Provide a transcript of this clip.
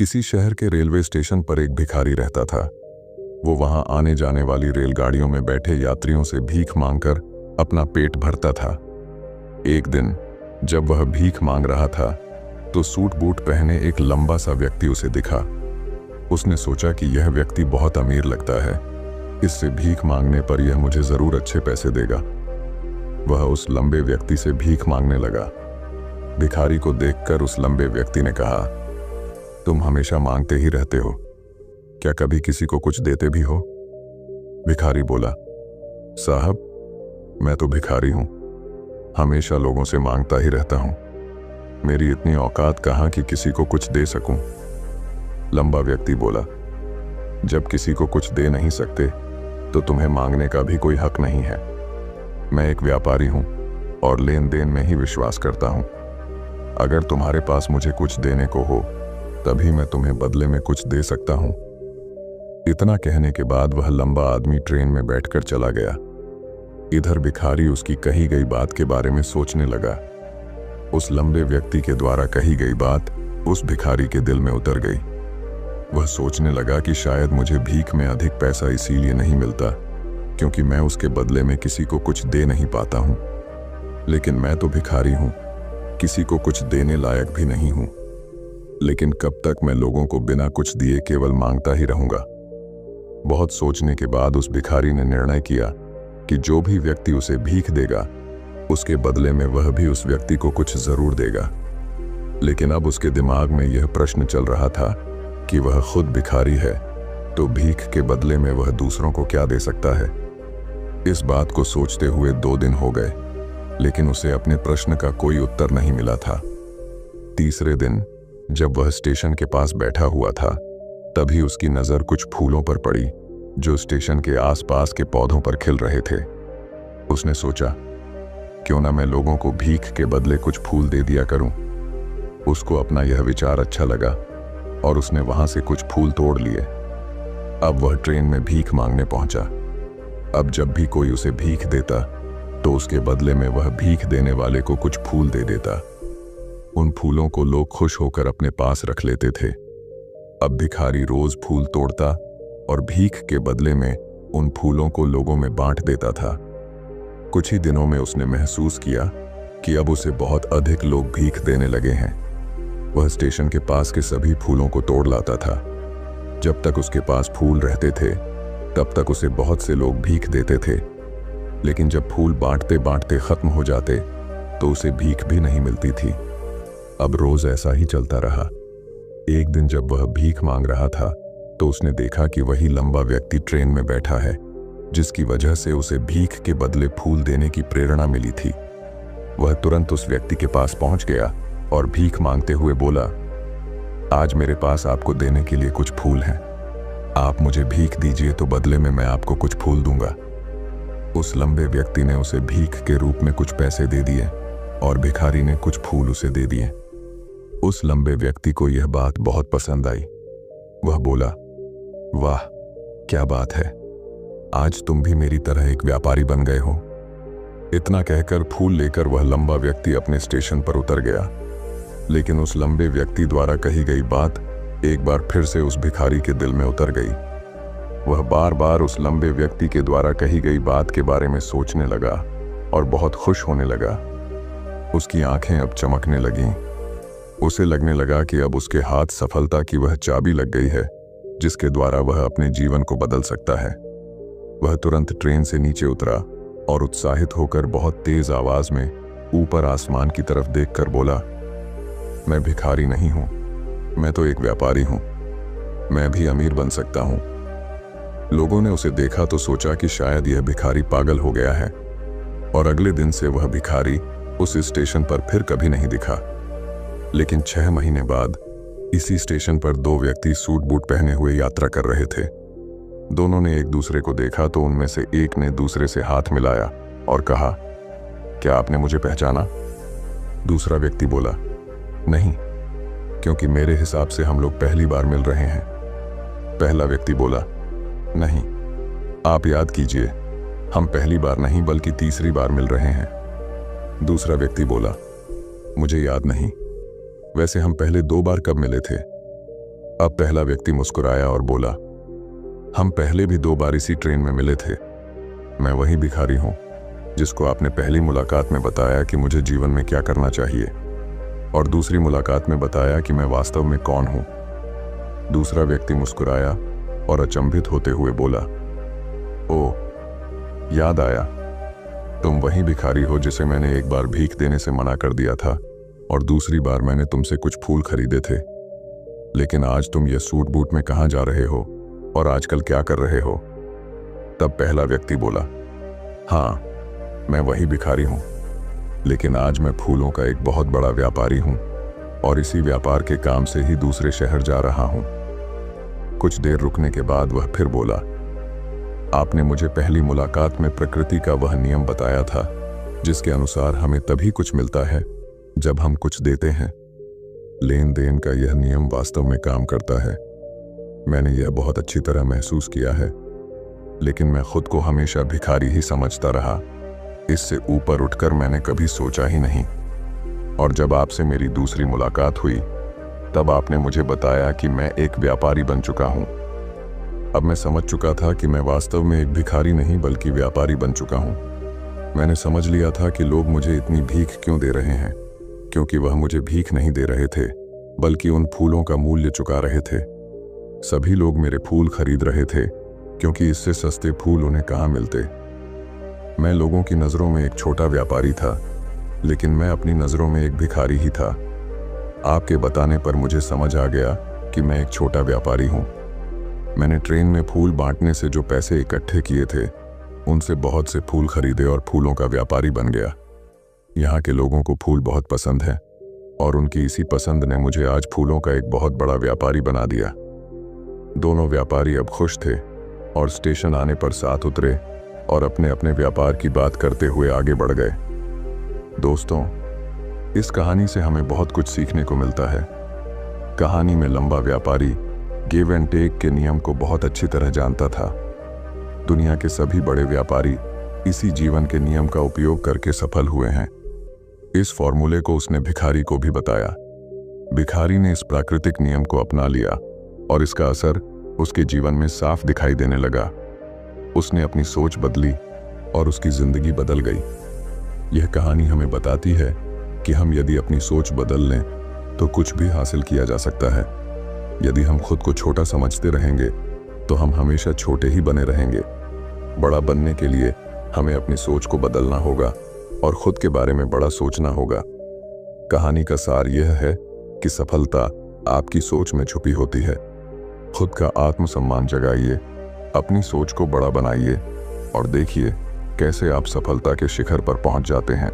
किसी शहर के रेलवे स्टेशन पर एक भिखारी रहता था। वो वहां आने जाने वाली रेलगाड़ियों में बैठे यात्रियों से भीख मांगकर अपना पेट भरता था। एक दिन जब वह भीख मांग रहा था तो सूट बूट पहने एक लंबा सा व्यक्ति उसे दिखा। उसने सोचा कि यह व्यक्ति बहुत अमीर लगता है, इससे भीख मांगने पर यह मुझे जरूर अच्छे पैसे देगा। वह उस लंबे व्यक्ति से भीख मांगने लगा। भिखारी को देखकर उस लंबे व्यक्ति ने कहा, तुम हमेशा मांगते ही रहते हो, क्या कभी किसी को कुछ देते भी हो? भिखारी बोला, साहब मैं तो भिखारी हूं, हमेशा लोगों से मांगता ही रहता हूं, मेरी इतनी औकात कहां कि किसी को कुछ दे सकूं। लंबा व्यक्ति बोला, जब किसी को कुछ दे नहीं सकते तो तुम्हें मांगने का भी कोई हक नहीं है। मैं एक व्यापारी हूं और लेन देन में ही विश्वास करता हूं। अगर तुम्हारे पास मुझे कुछ देने को हो तभी मैं तुम्हें बदले में कुछ दे सकता हूं। इतना कहने के बाद वह लंबा आदमी ट्रेन में बैठकर चला गया। इधर भिखारी उसकी कही गई बात के बारे में सोचने लगा। उस लंबे व्यक्ति के द्वारा कही गई बात उस भिखारी के दिल में उतर गई। वह सोचने लगा कि शायद मुझे भीख में अधिक पैसा इसीलिए नहीं मिलता क्योंकि मैं उसके बदले में किसी को कुछ दे नहीं पाता हूं। लेकिन मैं तो भिखारी हूं, किसी को कुछ देने लायक भी नहीं हूं। लेकिन कब तक मैं लोगों को बिना कुछ दिए केवल मांगता ही रहूंगा? बहुत सोचने के बाद उस भिखारी ने निर्णय किया कि जो भी व्यक्ति उसे भीख देगा उसके बदले में वह भी उस व्यक्ति को कुछ जरूर देगा। लेकिन अब उसके दिमाग में यह प्रश्न चल रहा था कि वह खुद भिखारी है तो भीख के बदले में वह दूसरों को क्या दे सकता है। इस बात को सोचते हुए 2 दिन हो गए, लेकिन उसे अपने प्रश्न का कोई उत्तर नहीं मिला था। तीसरे दिन जब वह स्टेशन के पास बैठा हुआ था तभी उसकी नजर कुछ फूलों पर पड़ी जो स्टेशन के आसपास के पौधों पर खिल रहे थे। उसने सोचा, क्यों ना मैं लोगों को भीख के बदले कुछ फूल दे दिया करूं। उसको अपना यह विचार अच्छा लगा और उसने वहां से कुछ फूल तोड़ लिए। अब वह ट्रेन में भीख मांगने पहुंचा। अब जब भी कोई उसे भीख देता तो उसके बदले में वह भीख देने वाले को कुछ फूल दे देता। उन फूलों को लोग खुश होकर अपने पास रख लेते थे। अब भिखारी रोज फूल तोड़ता और भीख के बदले में उन फूलों को लोगों में बांट देता था। कुछ ही दिनों में उसने महसूस किया कि अब उसे बहुत अधिक लोग भीख देने लगे हैं। वह स्टेशन के पास के सभी फूलों को तोड़ लाता था। जब तक उसके पास फूल रहते थे तब तक उसे बहुत से लोग भीख देते थे, लेकिन जब फूल बांटते बांटते खत्म हो जाते तो उसे भीख भी नहीं मिलती थी। अब रोज ऐसा ही चलता रहा। एक दिन जब वह भीख मांग रहा था तो उसने देखा कि वही लंबा व्यक्ति ट्रेन में बैठा है जिसकी वजह से उसे भीख के बदले फूल देने की प्रेरणा मिली थी। वह तुरंत उस व्यक्ति के पास पहुंच गया और भीख मांगते हुए बोला, आज मेरे पास आपको देने के लिए कुछ फूल हैं, आप मुझे भीख दीजिए तो बदले में मैं आपको कुछ फूल दूंगा। उस लंबे व्यक्ति ने उसे भीख के रूप में कुछ पैसे दे दिए और भिखारी ने कुछ फूल उसे दे दिए। उस लंबे व्यक्ति को यह बात बहुत पसंद आई। वह बोला, वाह क्या बात है, आज तुम भी मेरी तरह एक व्यापारी बन गए हो। इतना कहकर फूल लेकर वह लंबा व्यक्ति अपने स्टेशन पर उतर गया। लेकिन उस लंबे व्यक्ति द्वारा कही गई बात एक बार फिर से उस भिखारी के दिल में उतर गई। वह बार बार उस लंबे व्यक्ति के द्वारा कही गई बात के बारे में सोचने लगा और बहुत खुश होने लगा। उसकी आंखें अब चमकने लगीं। उसे लगने लगा कि अब उसके हाथ सफलता की वह चाबी लग गई है जिसके द्वारा वह अपने जीवन को बदल सकता है। वह तुरंत ट्रेन से नीचे उतरा और उत्साहित होकर बहुत तेज आवाज में ऊपर आसमान की तरफ देखकर बोला, मैं भिखारी नहीं हूं, मैं तो एक व्यापारी हूं, मैं भी अमीर बन सकता हूं। लोगों ने उसे देखा तो सोचा कि शायद यह भिखारी पागल हो गया है और अगले दिन से वह भिखारी उस स्टेशन पर फिर कभी नहीं दिखा। लेकिन 6 महीने बाद इसी स्टेशन पर 2 व्यक्ति सूट बूट पहने हुए यात्रा कर रहे थे। दोनों ने एक दूसरे को देखा तो उनमें से एक ने दूसरे से हाथ मिलाया और कहा, क्या आपने मुझे पहचाना? दूसरा व्यक्ति बोला, नहीं, क्योंकि मेरे हिसाब से हम लोग पहली बार मिल रहे हैं। पहला व्यक्ति बोला, नहीं, आप याद कीजिए, हम पहली बार नहीं बल्कि तीसरी बार मिल रहे हैं। दूसरा व्यक्ति बोला, मुझे याद नहीं, वैसे हम पहले 2 बार कब मिले थे? अब पहला व्यक्ति मुस्कुराया और बोला, हम पहले भी 2 बार इसी ट्रेन में मिले थे। मैं वही भिखारी हूं जिसको आपने पहली मुलाकात में बताया कि मुझे जीवन में क्या करना चाहिए, और दूसरी मुलाकात में बताया कि मैं वास्तव में कौन हूं। दूसरा व्यक्ति मुस्कुराया और अचंभित होते हुए बोला, ओ, याद आया, तुम वही भिखारी हो जिसे मैंने एक बार भीख देने से मना कर दिया था और दूसरी बार मैंने तुमसे कुछ फूल खरीदे थे। लेकिन आज तुम ये सूट बूट में कहाँ जा रहे हो और आजकल क्या कर रहे हो? तब पहला व्यक्ति बोला, हाँ, मैं वही भिखारी हूं, लेकिन आज मैं फूलों का एक बहुत बड़ा व्यापारी हूं और इसी व्यापार के काम से ही दूसरे शहर जा रहा हूं। कुछ देर रुकने के बाद वह फिर बोला, आपने मुझे पहली मुलाकात में प्रकृति का वह नियम बताया था जिसके अनुसार हमें तभी कुछ मिलता है जब हम कुछ देते हैं। लेन देन का यह नियम वास्तव में काम करता है। मैंने यह बहुत अच्छी तरह महसूस किया है, लेकिन मैं खुद को हमेशा भिखारी ही समझता रहा। इससे ऊपर उठकर मैंने कभी सोचा ही नहीं। और जब आपसे मेरी दूसरी मुलाकात हुई तब आपने मुझे बताया कि मैं एक व्यापारी बन चुका हूं। अब मैं समझ चुका था कि मैं वास्तव में एक भिखारी नहीं बल्कि व्यापारी बन चुका हूं। मैंने समझ लिया था कि लोग मुझे इतनी भीख क्यों दे रहे हैं, क्योंकि वह मुझे भीख नहीं दे रहे थे बल्कि उन फूलों का मूल्य चुका रहे थे। सभी लोग मेरे फूल खरीद रहे थे क्योंकि इससे सस्ते फूल उन्हें कहाँ मिलते। मैं लोगों की नज़रों में एक छोटा व्यापारी था, लेकिन मैं अपनी नज़रों में एक भिखारी ही था। आपके बताने पर मुझे समझ आ गया कि मैं एक छोटा व्यापारी हूँ। मैंने ट्रेन में फूल बांटने से जो पैसे इकट्ठे किए थे उनसे बहुत से फूल खरीदे और फूलों का व्यापारी बन गया। यहाँ के लोगों को फूल बहुत पसंद है और उनकी इसी पसंद ने मुझे आज फूलों का एक बहुत बड़ा व्यापारी बना दिया। दोनों व्यापारी अब खुश थे और स्टेशन आने पर साथ उतरे और अपने अपने व्यापार की बात करते हुए आगे बढ़ गए। दोस्तों, इस कहानी से हमें बहुत कुछ सीखने को मिलता है। कहानी में लंबा व्यापारी गिव एंड टेक के नियम को बहुत अच्छी तरह जानता था। दुनिया के सभी बड़े व्यापारी इसी जीवन के नियम का उपयोग करके सफल हुए हैं। इस फॉर्मूले को उसने भिखारी को भी बताया। भिखारी ने इस प्राकृतिक नियम को अपना लिया और इसका असर उसके जीवन में साफ दिखाई देने लगा। उसने अपनी सोच बदली और उसकी जिंदगी बदल गई। यह कहानी हमें बताती है कि हम यदि अपनी सोच बदल लें तो कुछ भी हासिल किया जा सकता है। यदि हम खुद को छोटा समझते रहेंगे तो हम हमेशा छोटे ही बने रहेंगे। बड़ा बनने के लिए हमें अपनी सोच को बदलना होगा और खुद के बारे में बड़ा सोचना होगा। कहानी का सार यह है कि सफलता आपकी सोच में छुपी होती है। खुद का आत्मसम्मान जगाइए, अपनी सोच को बड़ा बनाइए और देखिए कैसे आप सफलता के शिखर पर पहुंच जाते हैं।